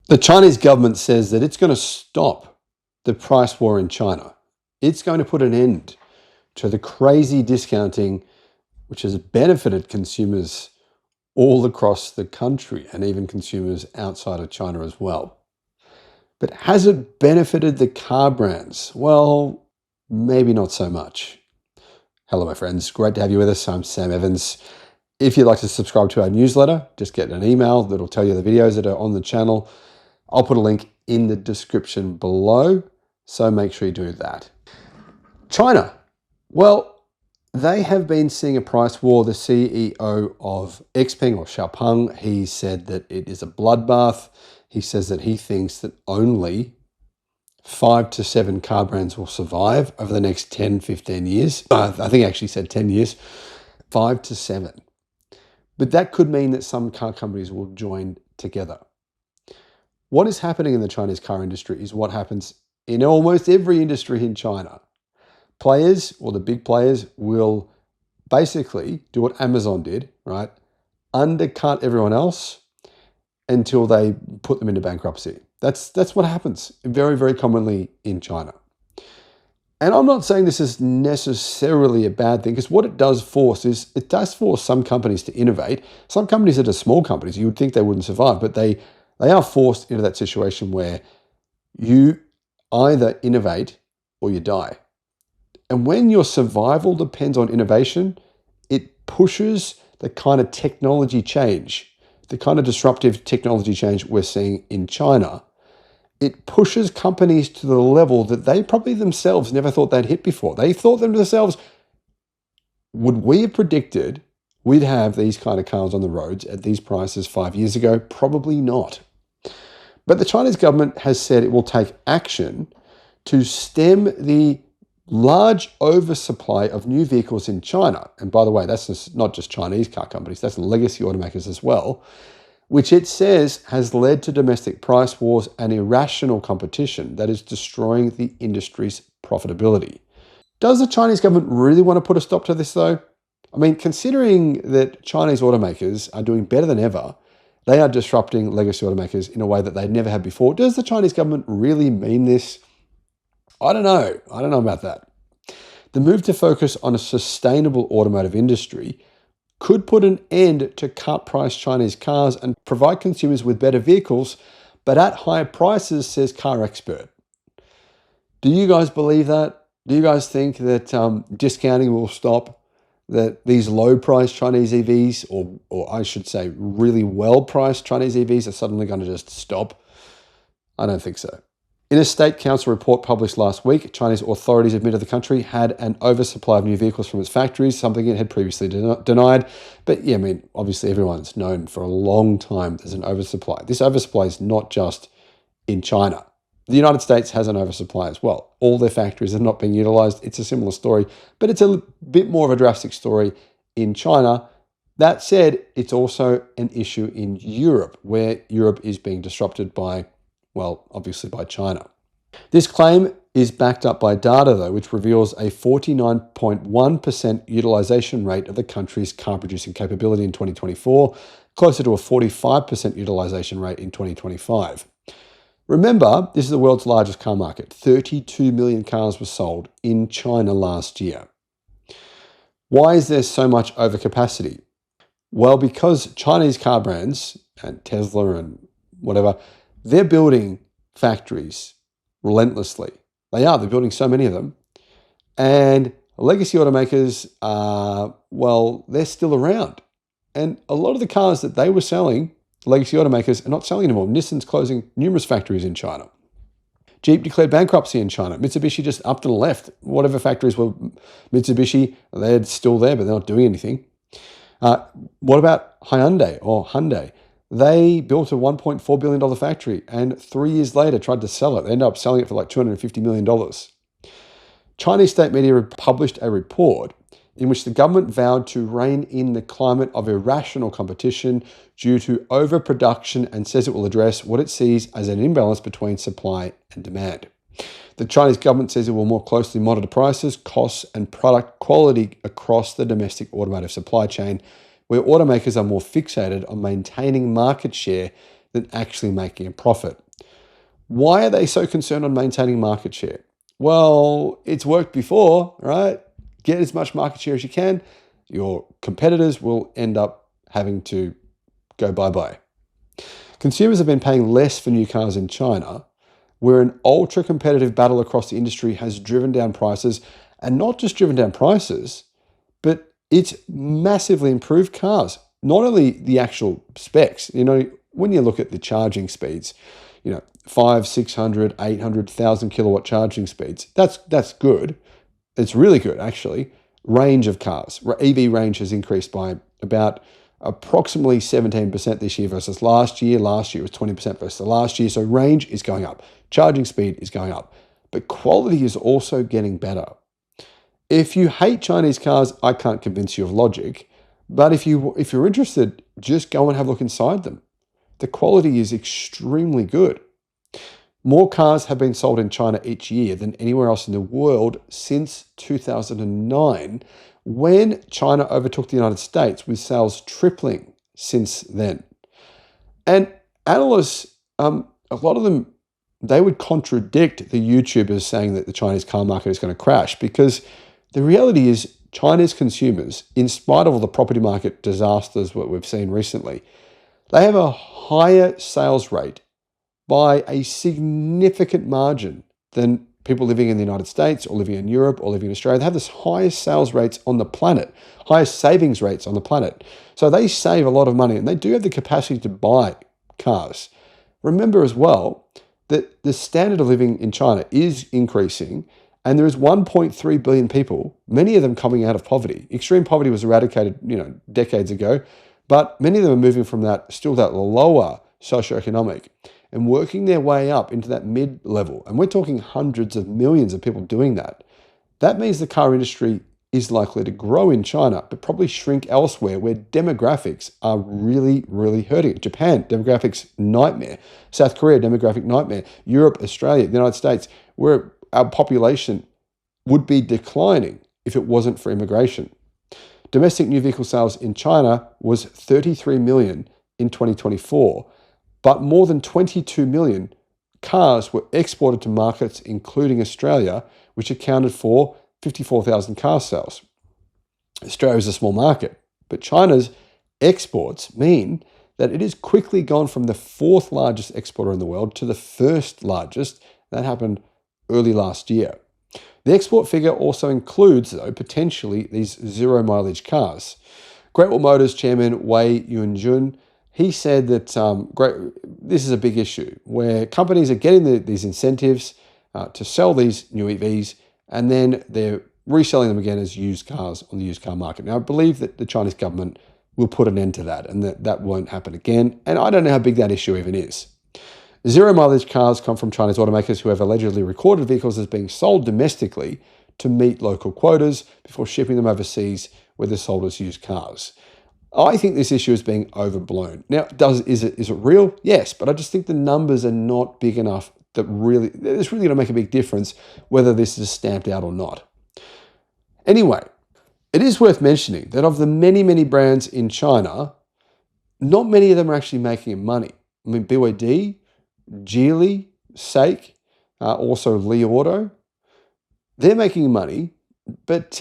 The Chinese government says that it's going to stop the price war in China. It's going to put an end to the crazy discounting which has benefited consumers all across the country and even consumers outside of China as well. But has it benefited the car brands? Well, maybe not so much. Hello, my friends. Great to have you with us. I'm Sam Evans. If you'd like to subscribe to our newsletter, just get an email that'll tell you the videos that are on the channel. I'll put a link in the description below, so make sure you do that. China. Well, they have been seeing a price war. The CEO of Xpeng or Xiaopeng, he said that it is a bloodbath. He says that he thinks that only 5 to 7 car brands will survive over the next 10, 15 years. I think he actually said 10 years, 5 to 7. But that could mean that some car companies will join together. What is happening in the Chinese car industry is what happens in almost every industry in China. Players, or the big players, will basically do what Amazon did, right? Undercut everyone else until they put them into bankruptcy. That's what happens very, very commonly in China. And I'm not saying this is necessarily a bad thing, because what it does force is, it does force some companies to innovate. Some companies that are small companies, you would think they wouldn't survive, but they are forced into that situation where you either innovate or you die. And when your survival depends on innovation, it pushes the kind of technology change, the kind of disruptive technology change we're seeing in China. It pushes companies to the level that they probably themselves never thought they'd hit before. They thought themselves, would we have predicted we'd have these kind of cars on the roads at these prices 5 years ago? Probably not. But the Chinese government has said it will take action to stem the large oversupply of new vehicles in China. And by the way, that's not just Chinese car companies, that's legacy automakers as well, which it says has led to domestic price wars and irrational competition that is destroying the industry's profitability. Does the Chinese government really want to put a stop to this though? I mean, considering that Chinese automakers are doing better than ever, they are disrupting legacy automakers in a way that they never had before. Does the Chinese government really mean this? I don't know. I don't know about that. The move to focus on a sustainable automotive industry could put an end to cut-price Chinese cars and provide consumers with better vehicles, but at higher prices, says car expert. Do you guys believe that? Do you guys think that discounting will stop? That these low-priced Chinese EVs, or I should say really well-priced Chinese EVs, are suddenly going to just stop? I don't think so. In a State Council report published last week, Chinese authorities admitted the country had an oversupply of new vehicles from its factories, something it had previously denied. But yeah, I mean, obviously everyone's known for a long time there's an oversupply. This oversupply is not just in China. The United States has an oversupply as well. All their factories are not being utilized. It's a similar story, but it's a bit more of a drastic story in China. That said, it's also an issue in Europe, where Europe is being disrupted by, well, obviously by China. This claim is backed up by data, though, which reveals a 49.1% utilization rate of the country's car producing capability in 2024, closer to a 45% utilization rate in 2025. Remember, this is the world's largest car market. 32 million cars were sold in China last year. Why is there so much overcapacity? Well, because Chinese car brands, and Tesla and whatever, they're building factories relentlessly. They're building so many of them. And legacy automakers well, they're still around. And a lot of the cars that they were selling, legacy automakers, are not selling anymore. Nissan's closing numerous factories in China. Jeep declared bankruptcy in China. Mitsubishi just upped and left. Whatever factories were Mitsubishi, they're still there, but they're not doing anything. What about Hyundai? They built a $1.4 billion factory and 3 years later tried to sell it. They ended up selling it for like $250 million. Chinese state media published a report in which the government vowed to rein in the climate of irrational competition due to overproduction, and says it will address what it sees as an imbalance between supply and demand. The Chinese government says it will more closely monitor prices, costs, and product quality across the domestic automotive supply chain, where automakers are more fixated on maintaining market share than actually making a profit. Why are they so concerned on maintaining market share? Well, it's worked before, right? Get as much market share as you can. Your competitors will end up having to go bye-bye. Consumers have been paying less for new cars in China, where an ultra-competitive battle across the industry has driven down prices, and not just driven down prices, but it's massively improved cars. Not only the actual specs, when you look at the charging speeds, 500, 600, 800, 1,000 kilowatt charging speeds, that's good. It's really good, actually. Range of cars. EV range has increased by about approximately 17% this year versus last year. Last year was 20% versus last year. So range is going up. Charging speed is going up. But quality is also getting better. If you hate Chinese cars, I can't convince you of logic. But if you're interested, just go and have a look inside them. The quality is extremely good. More cars have been sold in China each year than anywhere else in the world since 2009, when China overtook the United States, with sales tripling since then. And analysts, a lot of them, they would contradict the YouTubers saying that the Chinese car market is going to crash, because the reality is China's consumers, in spite of all the property market disasters what we've seen recently, they have a higher sales rate by a significant margin than people living in the United States or living in Europe or living in Australia. They have the highest sales rates on the planet, highest savings rates on the planet. So they save a lot of money, and they do have the capacity to buy cars. Remember as well that the standard of living in China is increasing, and there is 1.3 billion people, many of them coming out of poverty. Extreme poverty was eradicated, decades ago, but many of them are moving from that lower socioeconomic and working their way up into that mid-level. And we're talking hundreds of millions of people doing that. That means the car industry is likely to grow in China, but probably shrink elsewhere where demographics are really, really hurting. Japan, demographics nightmare. South Korea, demographic nightmare. Europe, Australia, the United States, where our population would be declining if it wasn't for immigration. Domestic new vehicle sales in China was 33 million in 2024, but more than 22 million cars were exported to markets including Australia, which accounted for 54,000 car sales. Australia is a small market, but China's exports mean that it has quickly gone from the fourth largest exporter in the world to the first largest. That happened early last year. The export figure also includes, though, potentially these zero mileage cars. Great Wall Motors chairman Wei Yuanjun, he said that this is a big issue where companies are getting these incentives to sell these new EVs, and then they're reselling them again as used cars on the used car market. Now, I believe that the Chinese government will put an end to that, and that won't happen again. And I don't know how big that issue even is. Zero mileage cars come from Chinese automakers who have allegedly recorded vehicles as being sold domestically to meet local quotas before shipping them overseas where they're sold as used cars. I think this issue is being overblown. Now, is it real? Yes, but I just think the numbers are not big enough that it's really going to make a big difference whether this is stamped out or not. Anyway, it is worth mentioning that of the many, many brands in China, not many of them are actually making money. I mean, BYD, Geely, SAIC, also Li Auto, they're making money, but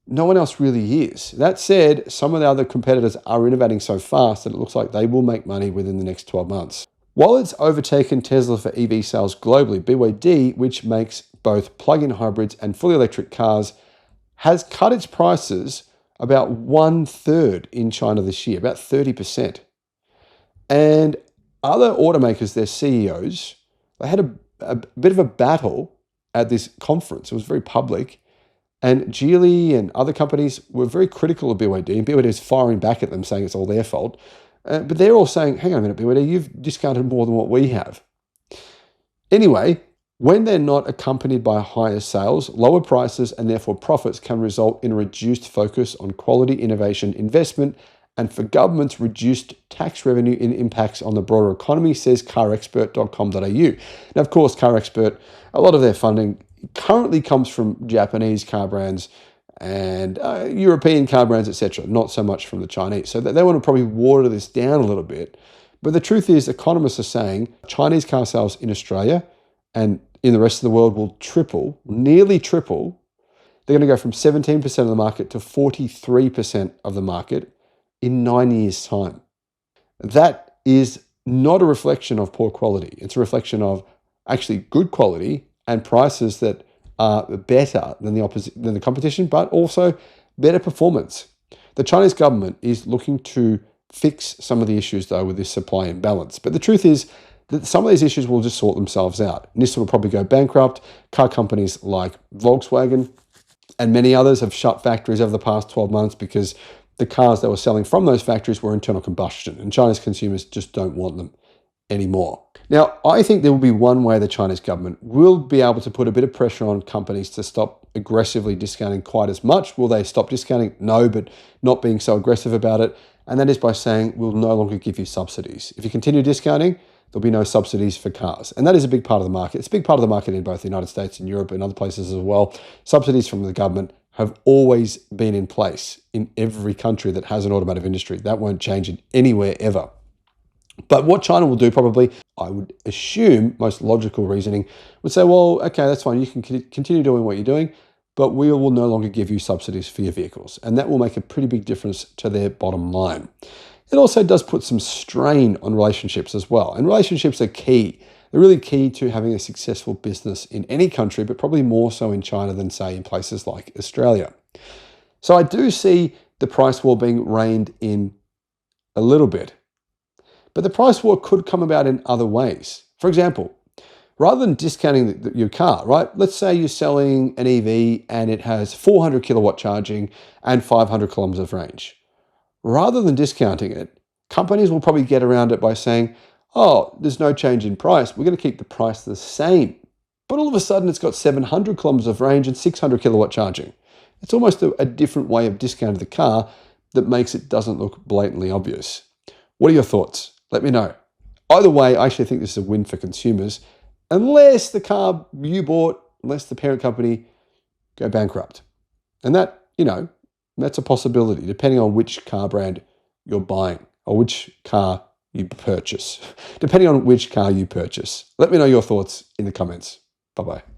no one else really is. That said, some of the other competitors are innovating so fast that it looks like they will make money within the next 12 months. While it's overtaken Tesla for EV sales globally, BYD, which makes both plug-in hybrids and fully electric cars, has cut its prices about 1/3 in China this year, about 30%. And other automakers, their CEOs, they had a bit of a battle at this conference. It was very public. And Geely and other companies were very critical of BYD, and BYD is firing back at them, saying it's all their fault. But they're all saying, hang on a minute, BYD, you've discounted more than what we have. Anyway, when they're not accompanied by higher sales, lower prices, and therefore profits can result in a reduced focus on quality, innovation, investment, and for governments, reduced tax revenue and impacts on the broader economy, says carexpert.com.au. Now, of course, CarExpert, a lot of their funding currently comes from Japanese car brands and European car brands, etc., not so much from the Chinese. So they want to probably water this down a little bit. But the truth is, economists are saying Chinese car sales in Australia and in the rest of the world will triple, nearly triple. They're going to go from 17% of the market to 43% of the market in 9 years' time. That is not a reflection of poor quality. It's a reflection of actually good quality and prices that are better than the competition, but also better performance. The Chinese government is looking to fix some of the issues, though, with this supply imbalance. But the truth is that some of these issues will just sort themselves out. Nissan will probably go bankrupt. Car companies like Volkswagen and many others have shut factories over the past 12 months because the cars that were selling from those factories were internal combustion, and China's consumers just don't want them anymore. Now, I think there will be one way the Chinese government will be able to put a bit of pressure on companies to stop aggressively discounting quite as much. Will they stop discounting? No, but not being so aggressive about it. And that is by saying we'll no longer give you subsidies. If you continue discounting, there'll be no subsidies for cars. And that is a big part of the market. It's a big part of the market in both the United States and Europe and other places as well. Subsidies from the government have always been in place in every country that has an automotive industry. That won't change it anywhere ever. But what China will do probably, I would assume, most logical reasoning, would say, well, okay, that's fine. You can continue doing what you're doing, but we will no longer give you subsidies for your vehicles. And that will make a pretty big difference to their bottom line. It also does put some strain on relationships as well. And relationships are key. They're really key to having a successful business in any country, but probably more so in China than, say, in places like Australia. So I do see the price war being reined in a little bit. But the price war could come about in other ways. For example, rather than discounting your car, right? Let's say you're selling an EV and it has 400 kilowatt charging and 500 kilometers of range. Rather than discounting it, companies will probably get around it by saying, oh, there's no change in price. We're going to keep the price the same. But all of a sudden, it's got 700 kilometers of range and 600 kilowatt charging. It's almost a different way of discounting the car that makes it doesn't look blatantly obvious. What are your thoughts? Let me know. Either way, I actually think this is a win for consumers, unless the car you bought, unless the parent company go bankrupt. And that, that's a possibility, depending on which car brand you're buying or which car you purchase. Depending on which car you purchase. Let me know your thoughts in the comments. Bye-bye.